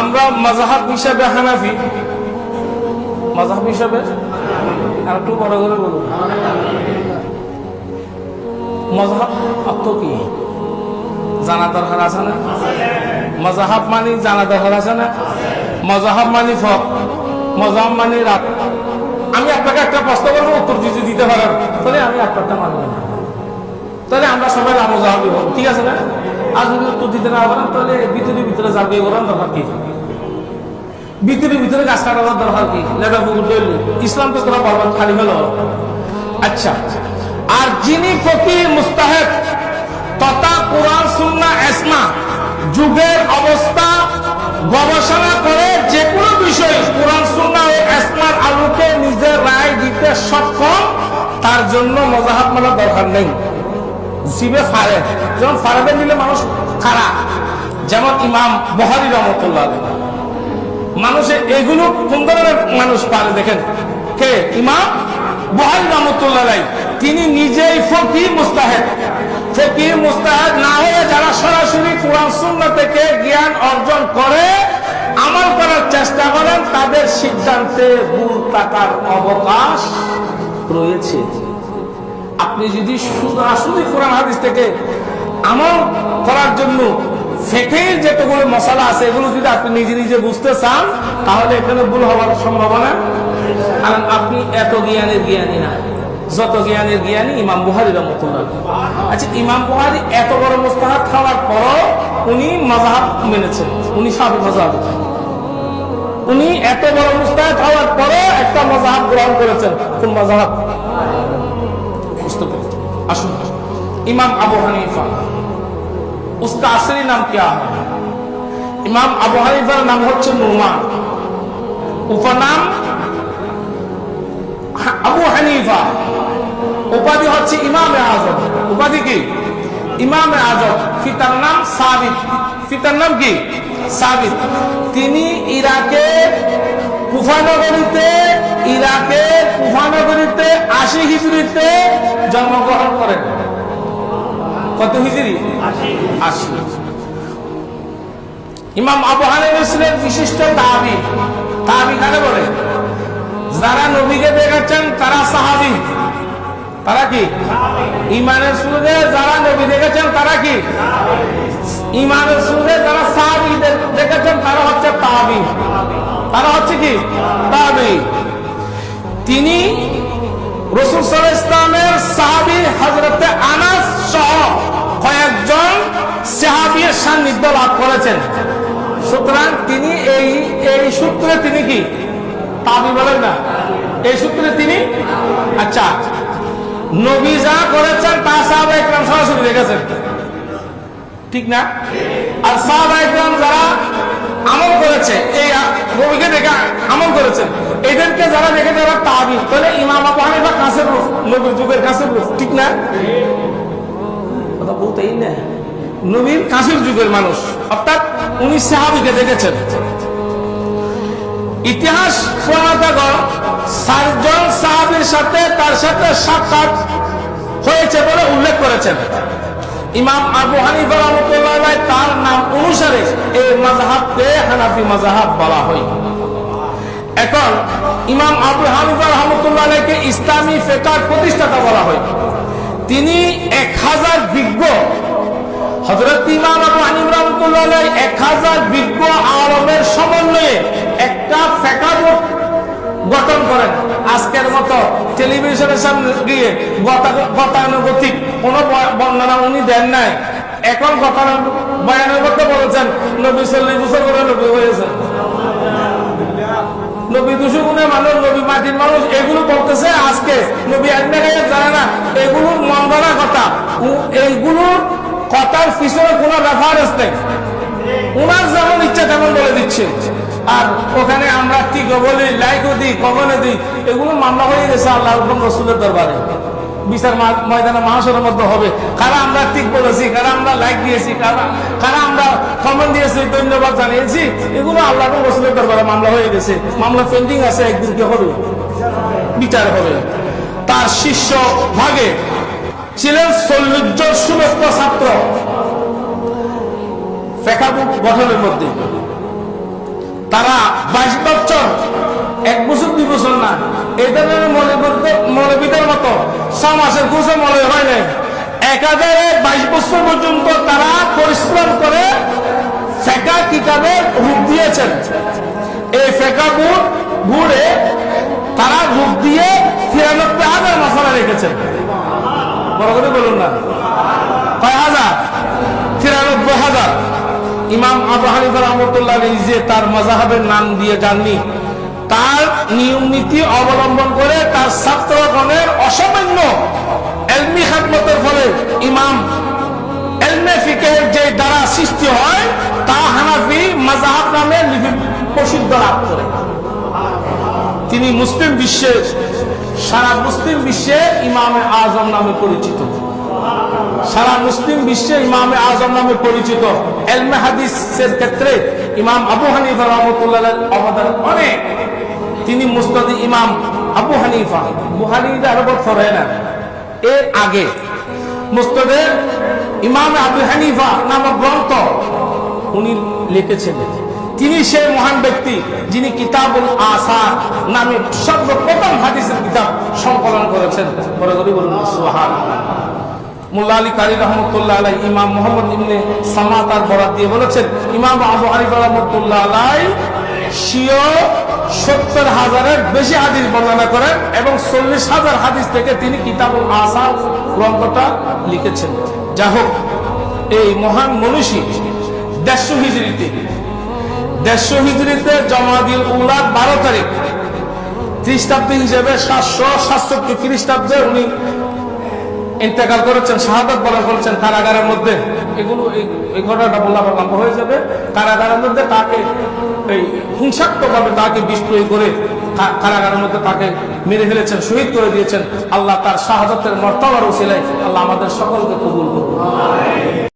আমরা মাযহাব হিসেবে হানাফি, মাযহাব হিসেবে আর একটু বড় করে বলুন, মাযহাব অর্থ কি জানা দরকার আছে না? মাযহাব মানে জানা দরকার আছে না? মাযহাব মানে ফক, মাযহাব মানে রাত। আমি আপনাকে একটা প্রশ্ন করবো, উত্তর যদি দিতে পারেন তাহলে আমি আপনারটা মানব না, তাহলে আমরা সবাই লামজাহাবি হব, ঠিক আছে না? আর যদি উত্তর দিতে না পারেন তাহলে ভিতরে জাগিয়ে করার দরকার কি? ভিতরে গাছ কাটানোর দরকার কি? লেটা পুকুর তৈরি ইসলাম তো তোরা বরবাদ খালি হলো। আচ্ছা, আর যিনি ফকিহ মুস্তাহিদ তথা কোরআন সুন্নাহ ইজমা যুগের অবস্থা গবেষণা করে যে কোনো বিষয়ে কোরআন সুন্নাহ ও ইজমার আলোকে নিজের রায় দিতে সক্ষম, তার জন্য মাযহাব মানার দরকার নেই। জিবে ফারেদ, যেমন ফারেদে নিলে মানুষ খারা, যেমন ইমাম বুখারী রাহমাতুল্লাহ আলাইহি। মানুষে এগুলো কোন ধরনের মানুষ পারে দেখেন, কে? ইমাম বুখারী রাহমাতুল্লাহ আলাইহি। তিনি নিজেই ফকিহ মুস্তাহিদ। ফকিহ মুস্তাহিদ না হয়ে যারা সরাসরি কোরআন সুন্নাহ থেকে জ্ঞান অর্জন করে আমল করার চেষ্টা করেন, তাদের সিদ্ধান্তে ভুল থাকার অবকাশ রয়েছে। আপনি যদি শুধু কোরআন হাদিস থেকে আমল করার জন্য ফিকহের যেগুলো মশলা আছে এগুলো যদি আপনি নিজে নিজে বুঝতে চান, তাহলে এখানে ভুল হওয়ার সম্ভাবনা, কারণ আপনি এত জ্ঞানী না যত জ্ঞানের জ্ঞানী ইমাম বুখারী রাহমাতুল্লাহ। আচ্ছা, ইমাম বুখারী এত বড় মুস্তাহাদ খাওয়ার পরও উনি মাযহাব মেনেছেন, উনি শাফি মাযহাব। উনি এত বড় মুস্তাহাদ হওয়ার পরও একটা মাযহাব গ্রহণ করেছেন। কোন মাযহাব? আসুন, ইমাম আবু হানিফা। उसका असली नाम क्या है? इमाम अबू हनीफा नाम হচ্ছে নুমান, উপনাম আবু হানিফা, উপাধি হচ্ছে ইমামে আজম। উপাধি কি? ইমামে আজম। পিতার নাম সাবিত। পিতার নাম কি? সাবিত। তিনি ইরাকের কুফা নগরীতে 80 হিজরিতে জন্মগ্রহণ করেন। কত হিজরি? 80। ইমাম আবু হানিফা ছিলেন বিশিষ্ট তাবী। তাবী কাকে বলে? যারা নবীকে দেখেছেন তারা সাহাবী। তারা কি? ঈমানের সুরে যারা নবী দেখেছেন তারা কি? ঈমানের সুরে যারা সাহাবী দেখেছেন তারা হচ্ছে তাবী। তারা হচ্ছে কি? তাবী। তিনি রাসূল সাল্লাল্লাহু আলাইহি ওয়াসাল্লামের সাহাবী হযরতে আনাস সহ কয়েকজন সাহাবীর সান্নিধ্য লাভ করেছেন। সুতরাং তিনি এই সূত্রে তিনি কি? তাবী বলেন না? এই সূত্রে তিনি, আচ্ছা, নবী যা করেছেন তা সাহাবায়ে কেরাম সরাসরি দেখেছেন, ঠিক না? আর সাহাবায়ে কেরাম যারা আমল করেছে, এই নবীকে দেখে আমল করেছেন, এদেরকে যারা দেখে তারা তাবী। তাহলে ইমাম আবু হানিফা কাছের রূপ, নবীর যুগের কাছের রূপ, ঠিক না? কথা বলতেই না, নবীর কাছের যুগের মানুষ, অর্থাৎ উনি সাহাবীকে দেখেছেন। ইতিহাস প্রণেতাগণ 4 জন সাহাবীর সাথে তার সাথে সাক্ষাৎ হয়েছে বলে উল্লেখ করেছেন। ইমাম আবু হানিফা রাহমাতুল্লাহ আলাইহি তার নাম অনুসারে এই মাযহাবকে হানাফি মাযহাব বলা হয়। এখন ইমাম আবু হানিফা রাহমাতুল্লাহ আলাইহিকে ইসলামী ফিকহের প্রতিষ্ঠাতা বলা হয়। তিনি 1000 বিজ্ঞ, হযরত ইমাম আবু হানিফা রাহমাতুল্লাহ আলাইহি 1000 বিজ্ঞ আলেমের সমন্বয়ে একটা ফিকহ বোর্ড গঠন করেন। আজকের মতো টেলিভিশনের সামনে গিয়ে গতানুগতিক কোন বর্ণনা উনি দেন নাই। এখন বয়ানের মধ্যে বলেছেন নবী 40 বছর করে নবী হয়েছেন, নবী 200 গুণের মানুষ, নবী মাটির মানুষ, এগুলো বলতেছে। আজকে নবী আজকে জানে না, এগুলো মন্দনা কথা। এইগুলোর কথার পিছনে কোনো রেফারেন্স নেই, উনার যেমন ইচ্ছা তেমন বলে দিচ্ছে। আর ওখানে আমরা ঠিক বলি, লাইকও দিই, কখনো দিই, এগুলো মামলা হয়ে গেছে আল্লাহ এবং রাসূলের দরবারে। বিচার ময়দানে মাহশরের মধ্যে হবে, কারা আমরা ঠিক বলেছি, কারা আমরা লাইক দিয়েছি, কারা আমরা কমেন্ট দিয়েছি, ধন্যবাদ জানিয়েছি, এগুলো আল্লাহ এবং রাসূলের দরবারে মামলা হয়ে গেছে। মামলা পেন্ডিং আছে, একদিন কি হবে? বিচার হবে। তার শিষ্য ভাগে ছিলেন 40 জন সুদক্ষ ছাত্র ফিকহ গঠনের মধ্যে। তারা 22 বছর, 1 বছর 2 বছর না, এই ধরনের মৌলবীদের মতো 6 মাসের কোর্সে মৌলবী হয় নাই। 1022 বছর পর্যন্ত তারা পরিশ্রম করে ফেকা কিতাবে রূপ দিয়েছেন। এই ফেকা বুড়ে তারা রূপ দিয়ে 93,000 মশলা রেখেছেন। বড় করে বলুন না, কয় হাজার? 93,000। ইমাম আবু হানিফা রাহমাতুল্লাহ আলাইহি যে তার মাযহাবের নাম দিয়ে জাননি, তার নিয়ম নীতি অবলম্বন করে তার ছাত্রগণের অসামান্য ইলমি খিদমতের ফলে ইমাম ইলমে ফিকহের যে দ্বারা সৃষ্টি হয় তা হানাফি মাযহাব নামে প্রসিদ্ধ লাভ করে। তিনি মুসলিম বিশ্বে, সারা মুসলিম বিশ্বে ইমামে আজম নামে পরিচিত। সারা মুসলিম বিশ্বে ইমামে আজম নামে পরিচিত। ইলমে হাদিসের ক্ষেত্রে ইমাম আবু হানিফা রাহমাতুল্লাহর অবদান অনেক। তিনি মুসনাদে ইমাম আবু হানিফা, বুখারীতে আরো বছর হয় না, এর আগে মুসনাদে ইমাম আবু হানিফা নামক গ্রন্থ উনি লিখেছেন। তিনি সেই মহান ব্যক্তি যিনি কিতাবুল আসার নামে সর্বপ্রথম হাদিসের কিতাব সংকলন করেছেন। পরে বলুন সুবহানাল্লাহ। মোল্লা আলী কারি রহমতুল্লাহ আলাই ইমাম মোহাম্মদ ইবনে সামা তার বরাত দিয়ে বলেছেন, ইমাম আবু হানিফা রহমতুল্লাহ আলাই স্বীয় 70,000-এর বেশি হাদিস বর্ণনা করেন এবং 40,000 হাদিস থেকে তিনি কিতাবুল আসার গ্রন্থটা লিখেছেন। যা হোক, এই মহান মনীষী 150 হিজরিতে জমাদিল উলা 12 তারিখ খ্রিস্টাব্দে হিসেবে 767 খ্রিস্টাব্দে উনি ইন্তেকাল করেছেন, শাহাদাত বরণ করেছেন কারাগারের মধ্যে। এগুলো এই ঘটনাটা বললে আবার লম্বা হয়ে যাবে। কারাগারের মধ্যে তাকে এই হিংসাত্মকভাবে তাকে বিষ প্রয়োগ করে কারাগারের মধ্যে তাকে মেরে ফেলেছেন, শহীদ করে দিয়েছেন। আল্লাহ তার শাহাদাতের মর্তবার ওসিলায় আল্লাহ আমাদের সকলকে কবুল করুন।